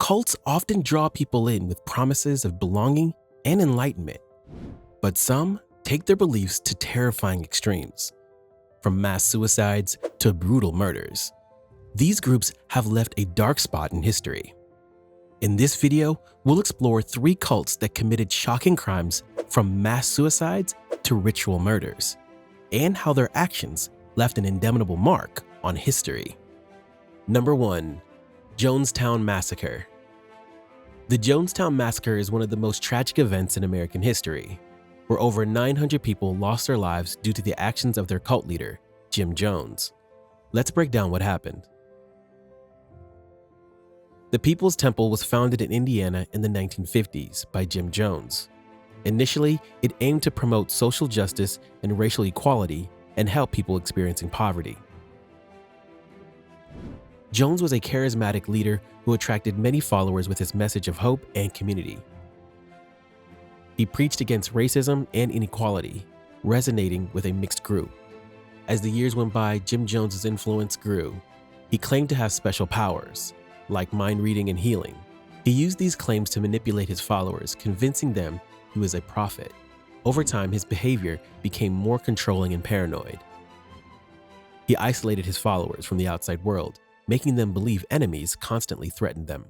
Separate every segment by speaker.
Speaker 1: Cults often draw people in with promises of belonging and enlightenment, but some take their beliefs to terrifying extremes, from mass suicides to brutal murders. These groups have left a dark spot in history. In this video, we'll explore 3 cults that committed shocking crimes from mass suicides to ritual murders, and how their actions left an indelible mark on history. Number 1. Jonestown Massacre. The Jonestown Massacre is one of the most tragic events in American history, where over 900 people lost their lives due to the actions of their cult leader, Jim Jones. Let's break down what happened. The People's Temple was founded in Indiana in the 1950s by Jim Jones. Initially, it aimed to promote social justice and racial equality and help people experiencing poverty. Jones was a charismatic leader who attracted many followers with his message of hope and community. He preached against racism and inequality, resonating with a mixed group. As the years went by, Jim Jones's influence grew. He claimed to have special powers, like mind reading and healing. He used these claims to manipulate his followers, convincing them he was a prophet. Over time, his behavior became more controlling and paranoid. He isolated his followers from the outside world, making them believe enemies constantly threatened them.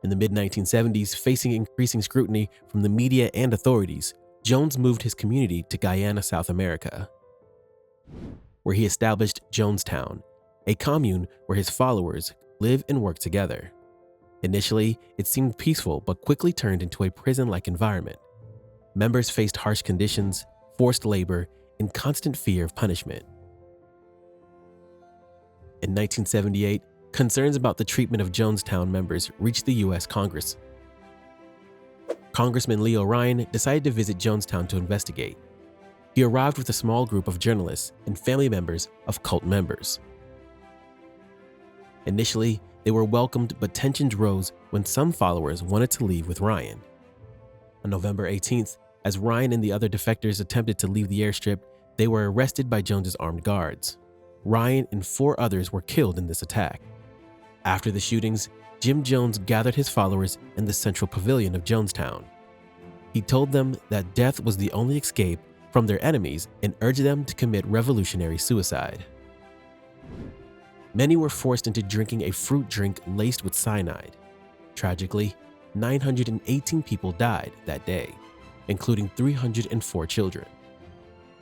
Speaker 1: In the mid-1970s, facing increasing scrutiny from the media and authorities, Jones moved his community to Guyana, South America, where he established Jonestown, a commune where his followers live and work together. Initially, it seemed peaceful but quickly turned into a prison-like environment. Members faced harsh conditions, forced labor, and constant fear of punishment. In 1978, concerns about the treatment of Jonestown members reached the U.S. Congress. Congressman Leo Ryan decided to visit Jonestown to investigate. He arrived with a small group of journalists and family members of cult members. Initially, they were welcomed, but tensions rose when some followers wanted to leave with Ryan. On November 18th, as Ryan and the other defectors attempted to leave the airstrip, they were arrested by Jones's armed guards. Ryan and 4 others were killed in this attack. After the shootings, Jim Jones gathered his followers in the central pavilion of Jonestown. He told them that death was the only escape from their enemies and urged them to commit revolutionary suicide. Many were forced into drinking a fruit drink laced with cyanide. Tragically, 918 people died that day, including 304 children.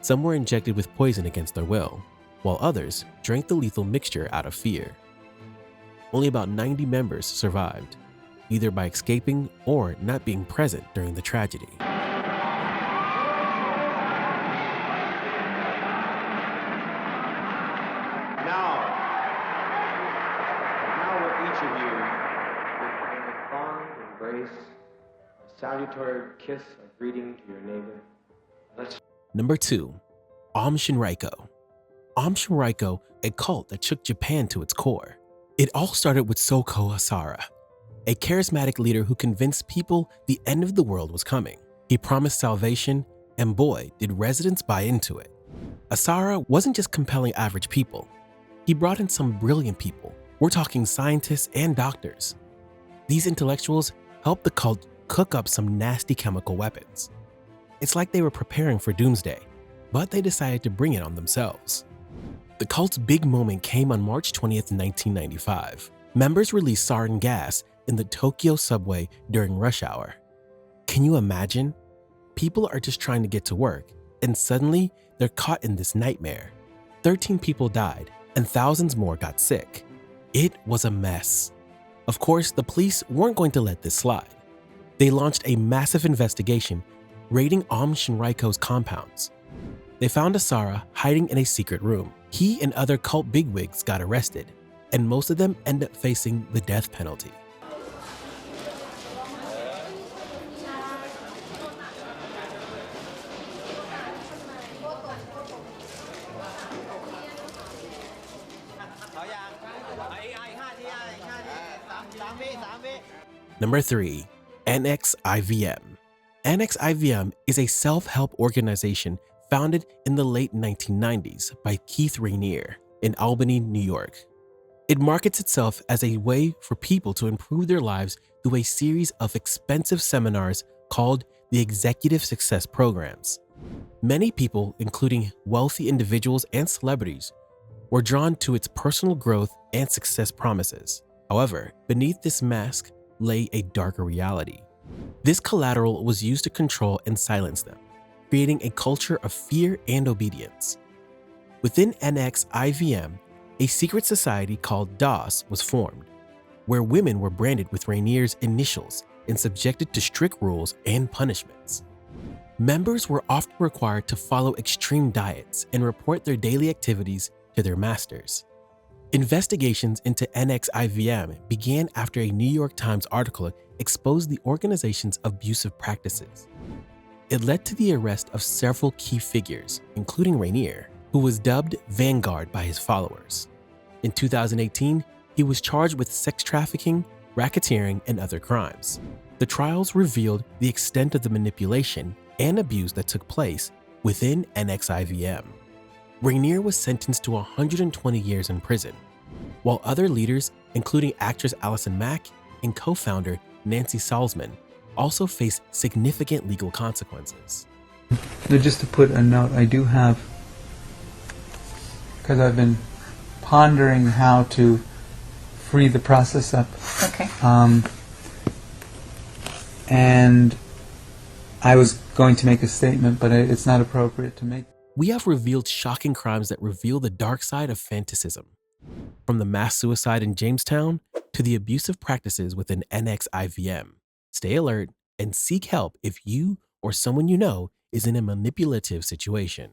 Speaker 1: Some were injected with poison against their will, while others drank the lethal mixture out of fear. Only about 90 members survived, either by escaping or not being present during the tragedy.
Speaker 2: Now will each of you, with a fond embrace, a salutary kiss of greeting to your neighbor.
Speaker 1: Number 2. Aum Shinrikyo. Aum Shinrikyo, a cult that shook Japan to its core. It all started with Soko Asara, a charismatic leader who convinced people the end of the world was coming. He promised salvation, and boy, did residents buy into it. Asara wasn't just compelling average people. He brought in some brilliant people. We're talking scientists and doctors. These intellectuals helped the cult cook up some nasty chemical weapons. It's like they were preparing for doomsday, but they decided to bring it on themselves. The cult's big moment came on March 20th, 1995. Members released sarin gas in the Tokyo subway during rush hour. Can you imagine? People are just trying to get to work, and suddenly they're caught in this nightmare. 13 people died, and thousands more got sick. It was a mess. Of course, the police weren't going to let this slide. They launched a massive investigation, raiding Aum Shinrikyo's compounds. They found Asara hiding in a secret room. He and other cult bigwigs got arrested, and most of them end up facing the death penalty. Number 3. NXIVM. NXIVM is a self-help organization founded in the late 1990s by Keith Rainier in Albany, New York. It markets itself as a way for people to improve their lives through a series of expensive seminars called the Executive Success Programs. Many people, including wealthy individuals and celebrities, were drawn to its personal growth and success promises. However, beneath this mask lay a darker reality. This collateral was used to control and silence them, creating a culture of fear and obedience. Within NXIVM, a secret society called DOS was formed, where women were branded with Rainier's initials and subjected to strict rules and punishments. Members were often required to follow extreme diets and report their daily activities to their masters. Investigations into NXIVM began after a New York Times article exposed the organization's abusive practices. It led to the arrest of several key figures, including Rainier, who was dubbed Vanguard by his followers. In 2018, he was charged with sex trafficking, racketeering, and other crimes. The trials revealed the extent of the manipulation and abuse that took place within NXIVM. Rainier was sentenced to 120 years in prison, while other leaders, including actress Allison Mack and co-founder Nancy Salzman, also faced significant legal consequences.
Speaker 3: Just to put a note, I do have, because I've been pondering how to free the process up.
Speaker 4: Okay.
Speaker 3: And I was going to make a statement, but it's not appropriate to make.
Speaker 1: We have revealed shocking crimes that reveal the dark side of fanaticism, from the mass suicide in Jonestown to the abusive practices within NXIVM. Stay alert and seek help if you or someone you know is in a manipulative situation.